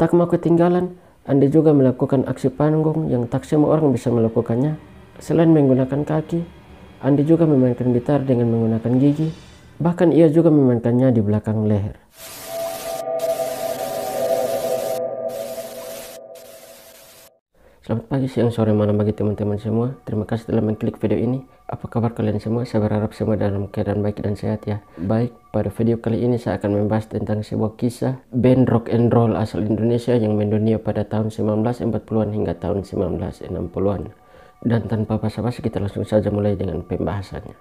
Tak mau ketinggalan, Andi juga melakukan aksi panggung yang tak semua orang bisa melakukannya. Selain menggunakan kaki, Andi juga memainkan gitar dengan menggunakan gigi. Bahkan ia juga memainkannya di belakang leher. Selamat pagi, siang, sore, malam bagi teman-teman semua. Terima kasih telah mengklik video ini. Apa kabar kalian semua? Saya berharap semua dalam keadaan baik dan sehat ya. Baik, pada video kali ini saya akan membahas tentang sebuah kisah band rock and roll asal Indonesia yang mendunia pada tahun 1940-an hingga tahun 1960-an. Dan tanpa basa-basi kita langsung saja mulai dengan pembahasannya.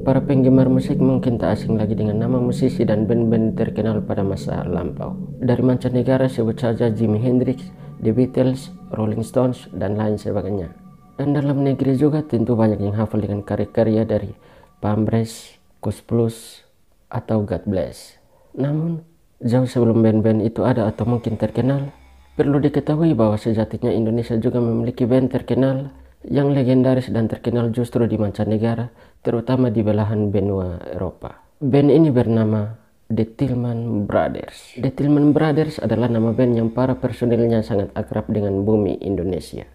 Para penggemar musik mungkin tak asing lagi dengan nama musisi dan band-band terkenal pada masa lampau. Dari mancanegara sebut saja Jimi Hendrix, The Beatles, Rolling Stones, dan lain sebagainya. Dan dalam negeri juga tentu banyak yang hafal dengan karya-karya dari Pamres, Koes Plus, atau God Bless. Namun, jauh sebelum band-band itu ada atau mungkin terkenal, perlu diketahui bahwa sejatinya Indonesia juga memiliki band terkenal yang legendaris dan terkenal justru di mancanegara, terutama di belahan benua Eropa. Band ini bernama The Tillman Brothers. The Tillman Brothers adalah nama band yang para personilnya sangat akrab dengan bumi Indonesia.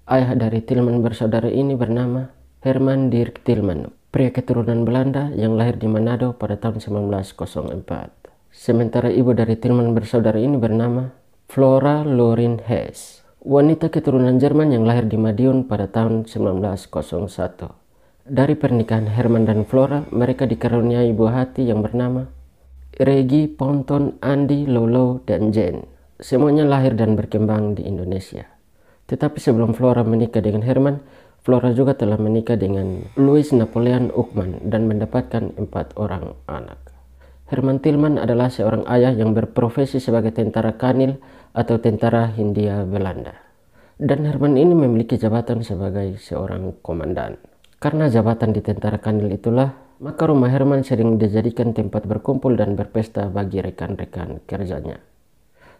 Ayah dari Tillman bersaudara ini bernama Herman Dirk Tillman, pria keturunan Belanda yang lahir di Manado pada tahun 1904. Sementara ibu dari Tillman bersaudara ini bernama Flora Lorin Hess, wanita keturunan Jerman yang lahir di Madiun pada tahun 1901. Dari pernikahan Herman dan Flora, mereka dikaruniai buah hati yang bernama Regi, Ponton, Andi, Lolo, dan Jane. Semuanya lahir dan berkembang di Indonesia. Tetapi sebelum Flora menikah dengan Herman, Flora juga telah menikah dengan Louis Napoleon Uckman dan mendapatkan 4 orang anak. Herman Tillman adalah seorang ayah yang berprofesi sebagai tentara Kanil atau tentara Hindia Belanda. Dan Herman ini memiliki jabatan sebagai seorang komandan. Karena jabatan di tentara Kanil itulah, maka rumah Herman sering dijadikan tempat berkumpul dan berpesta bagi rekan-rekan kerjanya.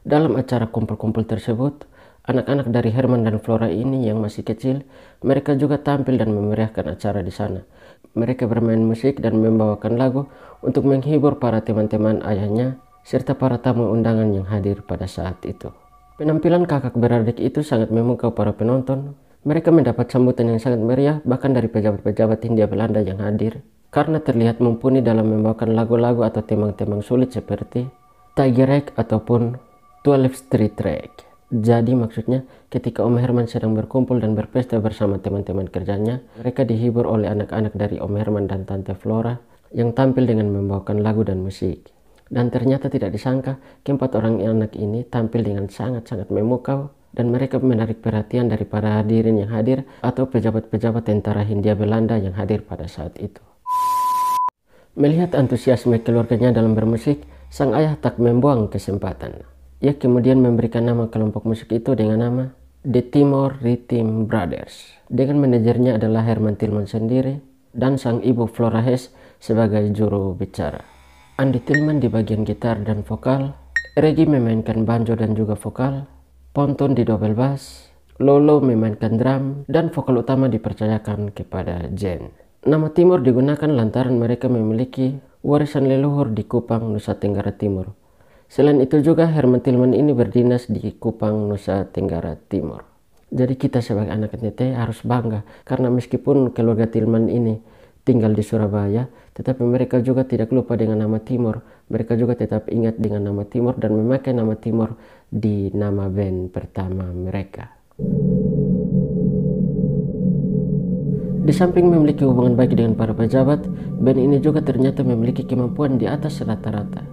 Dalam acara kumpul-kumpul tersebut, anak-anak dari Herman dan Flora ini yang masih kecil, mereka juga tampil dan memeriahkan acara di sana. Mereka bermain musik dan membawakan lagu untuk menghibur para teman-teman ayahnya serta para tamu undangan yang hadir pada saat itu. Penampilan kakak beradik itu sangat memukau para penonton. Mereka mendapat sambutan yang sangat meriah bahkan dari pejabat-pejabat Hindia Belanda yang hadir karena terlihat mumpuni dalam membawakan lagu-lagu atau temang-temang sulit seperti Tigereg ataupun 12 Street Rag. Jadi maksudnya ketika Om Herman sedang berkumpul dan berpesta bersama teman-teman kerjanya, mereka dihibur oleh anak-anak dari Om Herman dan Tante Flora yang tampil dengan membawakan lagu dan musik. Dan ternyata tidak disangka, keempat orang anak ini tampil dengan sangat-sangat memukau dan mereka menarik perhatian dari para hadirin yang hadir atau pejabat-pejabat tentara Hindia Belanda yang hadir pada saat itu. Melihat antusiasme keluarganya dalam bermusik, sang ayah tak membuang kesempatan. Ia kemudian memberikan nama kelompok musik itu dengan nama The Timor Rhythm Brothers. Dengan manajernya adalah Herman Tillman sendiri dan sang ibu Flora Hess sebagai juru bicara. Andi Tillman di bagian gitar dan vokal, Regi memainkan banjo dan juga vokal, Ponton di double bass, Lolo memainkan drum, dan vokal utama dipercayakan kepada Jane. Nama Timor digunakan lantaran mereka memiliki warisan leluhur di Kupang, Nusa Tenggara Timur. Selain itu juga Herman Tillman ini berdinas di Kupang, Nusa Tenggara Timur. Jadi kita sebagai anak NTT harus bangga karena meskipun keluarga Tillman ini tinggal di Surabaya, tetapi mereka juga tidak lupa dengan nama Timor. Mereka juga tetap ingat dengan nama Timor dan memakai nama Timor di nama band pertama mereka. Di samping memiliki hubungan baik dengan para pejabat, band ini juga ternyata memiliki kemampuan di atas rata-rata.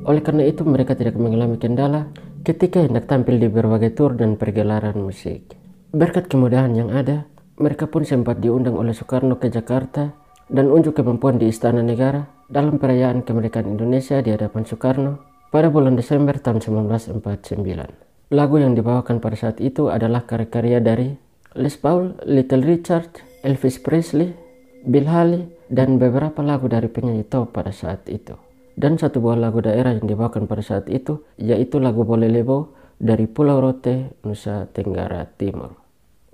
Oleh karena itu mereka tidak mengalami kendala ketika hendak tampil di berbagai tur dan pergelaran musik. Berkat kemudahan yang ada, mereka pun sempat diundang oleh Soekarno ke Jakarta dan unjuk kemampuan di Istana Negara dalam perayaan kemerdekaan Indonesia di hadapan Soekarno pada bulan Desember tahun 1949. Lagu yang dibawakan pada saat itu adalah karya-karya dari Les Paul, Little Richard, Elvis Presley, Bill Haley, dan beberapa lagu dari penyanyi top pada saat itu. Dan satu buah lagu daerah yang dibawakan pada saat itu yaitu lagu Bole Lebo dari Pulau Rote, Nusa Tenggara Timur.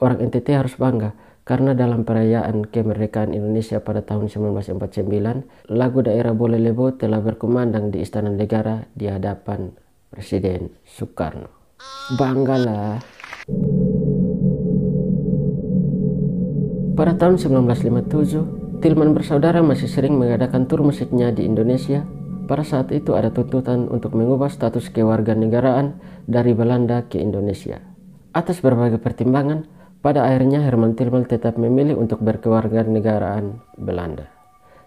Orang NTT harus bangga karena dalam perayaan kemerdekaan Indonesia pada tahun 1949, lagu daerah Bole Lebo telah berkumandang di Istana Negara di hadapan Presiden Soekarno. Banggalah. Pada tahun 1957, Tilman bersaudara masih sering mengadakan tur musiknya di Indonesia. Pada saat itu ada tuntutan untuk mengubah status kewarganegaraan dari Belanda ke Indonesia. Atas berbagai pertimbangan, pada akhirnya Herman Tilman tetap memilih untuk berkewarganegaraan Belanda.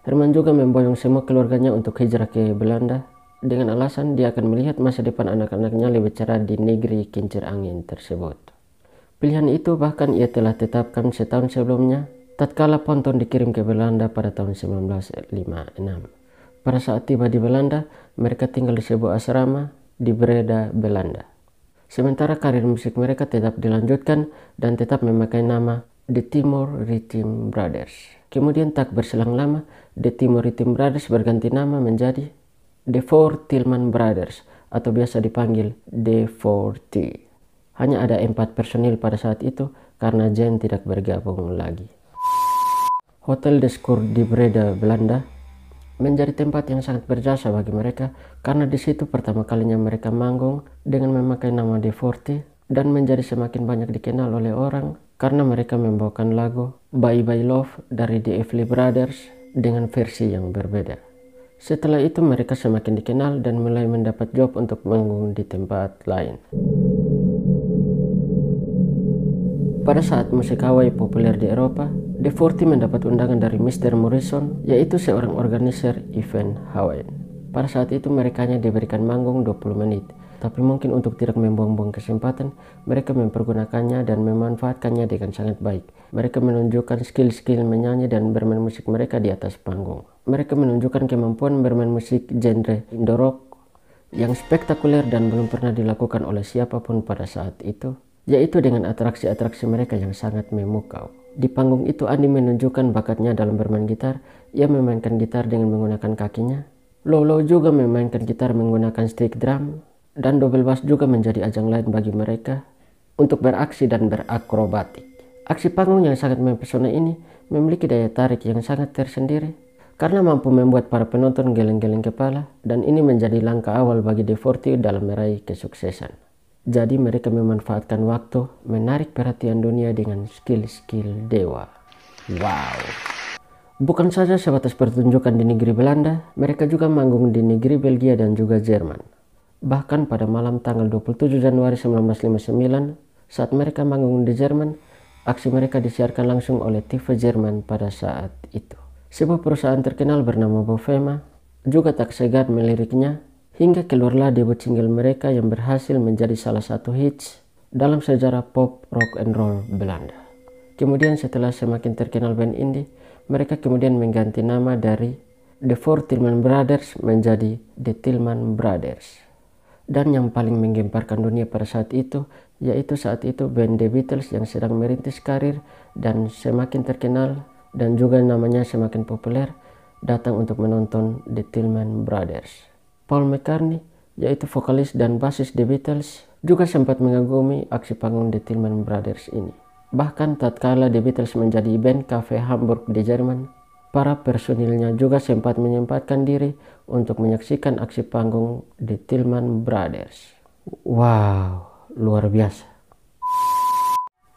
Herman juga memboyong semua keluarganya untuk hijrah ke Belanda dengan alasan dia akan melihat masa depan anak-anaknya lebih cerah di negeri kincir angin tersebut. Pilihan itu bahkan ia telah tetapkan setahun sebelumnya tatkala ponton dikirim ke Belanda pada tahun 1956. Pada saat tiba di Belanda, mereka tinggal di sebuah asrama di Breda, Belanda. Sementara karir musik mereka tetap dilanjutkan dan tetap memakai nama The Timor Rhythm Brothers. Kemudian tak berselang lama, The Timor Rhythm Brothers berganti nama menjadi The Four Tilman Brothers atau biasa dipanggil The 4T. Hanya ada 4 personil pada saat itu karena Jen tidak bergabung lagi. Hotel De Scour di Breda, Belanda menjadi tempat yang sangat berjasa bagi mereka karena di situ pertama kalinya mereka manggung dengan memakai nama The 4T dan menjadi semakin banyak dikenal oleh orang karena mereka membawakan lagu Bye Bye Love dari The Everly Brothers dengan versi yang berbeda. Setelah itu mereka semakin dikenal dan mulai mendapat job untuk manggung di tempat lain. Pada saat musik Hawaii populer di Eropa, The 4T mendapat undangan dari Mr. Morrison, yaitu seorang organizer event Hawaii. Pada saat itu mereka hanya diberikan manggung 20 menit, tapi mungkin untuk tidak membuang-buang kesempatan, mereka mempergunakannya dan memanfaatkannya dengan sangat baik. Mereka menunjukkan skill-skill menyanyi dan bermain musik mereka di atas panggung. Mereka menunjukkan kemampuan bermain musik genre Indo-rock yang spektakuler dan belum pernah dilakukan oleh siapapun pada saat itu, yaitu dengan atraksi-atraksi mereka yang sangat memukau. Di panggung itu Andy menunjukkan bakatnya dalam bermain gitar. Ia memainkan gitar dengan menggunakan kakinya. Lolo juga memainkan gitar menggunakan stick drum. Dan double bass juga menjadi ajang lain bagi mereka untuk beraksi dan berakrobatik. Aksi panggung yang sangat mempesona ini memiliki daya tarik yang sangat tersendiri karena mampu membuat para penonton geleng-geleng kepala, dan ini menjadi langkah awal bagi The 4T dalam meraih kesuksesan. Jadi mereka memanfaatkan waktu menarik perhatian dunia dengan skill-skill dewa. Wow. Bukan saja sebatas pertunjukan di negeri Belanda, mereka juga manggung di negeri Belgia dan juga Jerman. Bahkan pada malam tanggal 27 Januari 1959, saat mereka manggung di Jerman, aksi mereka disiarkan langsung oleh TV Jerman pada saat itu. Sebuah perusahaan terkenal bernama Bofema juga tak segan meliriknya, hingga keluarlah debut single mereka yang berhasil menjadi salah satu hits dalam sejarah pop rock and roll Belanda. Kemudian setelah semakin terkenal band indie, mereka kemudian mengganti nama dari The Four Tilman Brothers menjadi The Tilman Brothers. Dan yang paling menggemparkan dunia pada saat itu, yaitu saat itu band The Beatles yang sedang merintis karir dan semakin terkenal dan juga namanya semakin populer, datang untuk menonton The Tilman Brothers. Paul McCartney, yaitu vokalis dan basis The Beatles, juga sempat mengagumi aksi panggung The Tilman Brothers ini. Bahkan tatkala The Beatles menjadi band cafe Hamburg di Jerman, para personilnya juga sempat menyempatkan diri untuk menyaksikan aksi panggung The Tilman Brothers. Wow, luar biasa.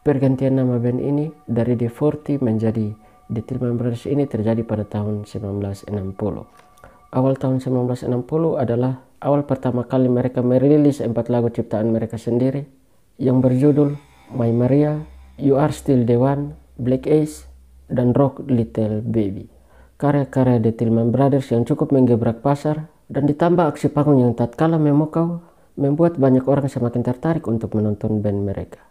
Pergantian nama band ini dari The 4T menjadi The Tilman Brothers ini terjadi pada tahun 1960. Awal tahun 1960 adalah awal pertama kali mereka merilis 4 lagu ciptaan mereka sendiri yang berjudul My Maria, You Are Still the One, Black Ace, dan Rock Little Baby. Karya-karya The Tilman Brothers yang cukup menggebrak pasar dan ditambah aksi panggung yang tatkala memukau membuat banyak orang semakin tertarik untuk menonton band mereka.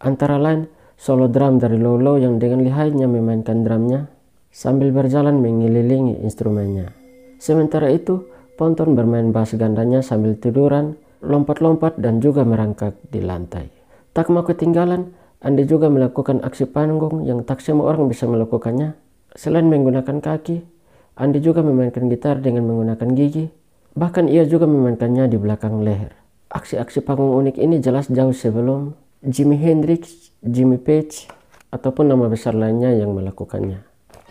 Antara lain solo drum dari Lolo yang dengan lihainya memainkan drumnya sambil berjalan mengelilingi instrumennya. Sementara itu, Ponton bermain bass gandanya sambil tiduran, lompat-lompat dan juga merangkak di lantai. Tak mau ketinggalan, Andy juga melakukan aksi panggung yang tak semua orang bisa melakukannya. Selain menggunakan kaki, Andy juga memainkan gitar dengan menggunakan gigi. Bahkan ia juga memainkannya di belakang leher. Aksi-aksi panggung unik ini jelas jauh sebelum Jimi Hendrix, Jimmy Page, ataupun nama besar lainnya yang melakukannya.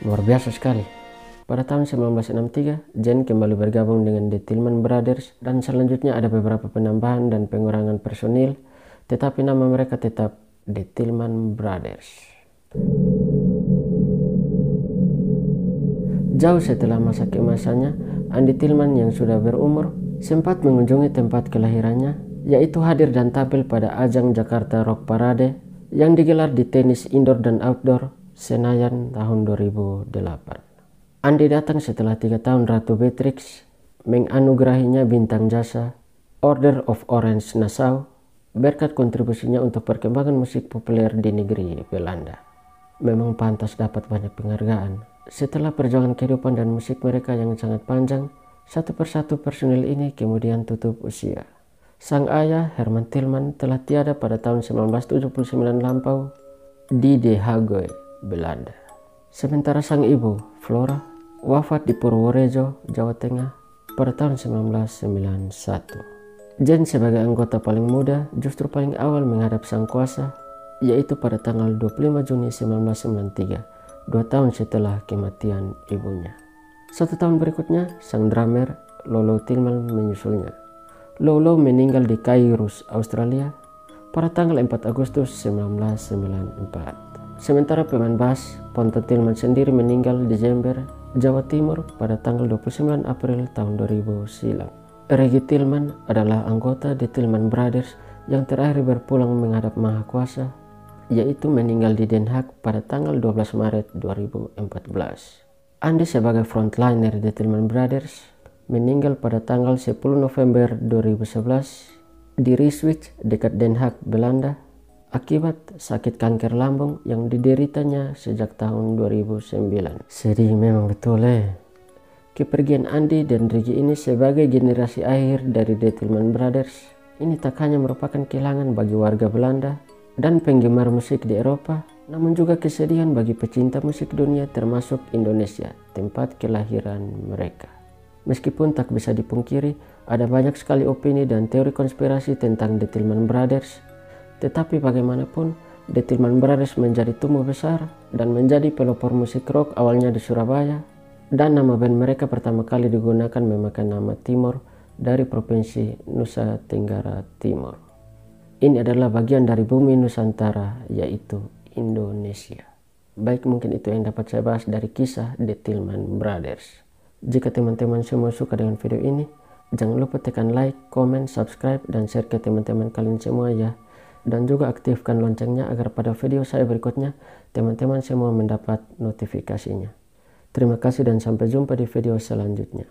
Luar biasa sekali. Pada tahun 1963, Jen kembali bergabung dengan The Tillman Brothers dan selanjutnya ada beberapa penambahan dan pengurangan personil, tetapi nama mereka tetap The Tillman Brothers. Jauh setelah masa keemasannya, Andy Tillman yang sudah berumur sempat mengunjungi tempat kelahirannya, yaitu hadir dan tampil pada ajang Jakarta Rock Parade yang digelar di tenis indoor dan outdoor Senayan tahun 2008. Andy datang setelah 3 tahun Ratu Beatrix menganugerahinya bintang jasa Order of Orange Nassau berkat kontribusinya untuk perkembangan musik populer di negeri Belanda. Memang pantas dapat banyak penghargaan. Setelah perjuangan kehidupan dan musik mereka yang sangat panjang, satu persatu personil ini kemudian tutup usia. Sang ayah, Herman Tillman, telah tiada pada tahun 1979 lampau di The Hague, Belanda. Sementara sang ibu, Flora, wafat di Purworejo, Jawa Tengah pada tahun 1991. Jen sebagai anggota paling muda justru paling awal menghadap sang kuasa, yaitu pada tanggal 25 Juni 1993, 2 tahun setelah kematian ibunya. 1 tahun berikutnya, sang drummer Lolo Tillman menyusulnya. Lolo meninggal di Kairus, Australia pada tanggal 4 Agustus 1994. Sementara pemain bass Ponto Tillman sendiri meninggal di Jember, Jawa Timur pada tanggal 29 April tahun 2000 silam. Reggie Tillman adalah anggota The Tillman Brothers yang terakhir berpulang menghadap Maha Kuasa, yaitu meninggal di Den Haag pada tanggal 12 Maret 2014. Andy sebagai frontliner The Tillman Brothers meninggal pada tanggal 10 November 2011 di Rijswijk dekat Den Haag, Belanda, akibat sakit kanker lambung yang dideritanya sejak tahun 2009. Sedih memang betul Kepergian Andy dan Reggie ini sebagai generasi akhir dari The Tillman Brothers ini tak hanya merupakan kehilangan bagi warga Belanda dan penggemar musik di Eropa, namun juga kesedihan bagi pecinta musik dunia termasuk Indonesia, tempat kelahiran mereka. Meskipun tak bisa dipungkiri, ada banyak sekali opini dan teori konspirasi tentang The Tillman Brothers, tetapi bagaimanapun, The Tillman Brothers menjadi tumbuh besar dan menjadi pelopor musik rock awalnya di Surabaya, dan nama band mereka pertama kali digunakan memakai nama Timor dari Provinsi Nusa Tenggara Timur. Ini adalah bagian dari bumi Nusantara, yaitu Indonesia. Baik, mungkin itu yang dapat saya bahas dari kisah The Tillman Brothers. Jika teman-teman semua suka dengan video ini, jangan lupa tekan like, komen, subscribe, dan share ke teman-teman kalian semua ya. Dan juga aktifkan loncengnya agar pada video saya berikutnya teman-teman semua mendapat notifikasinya. Terima kasih dan sampai jumpa di video selanjutnya.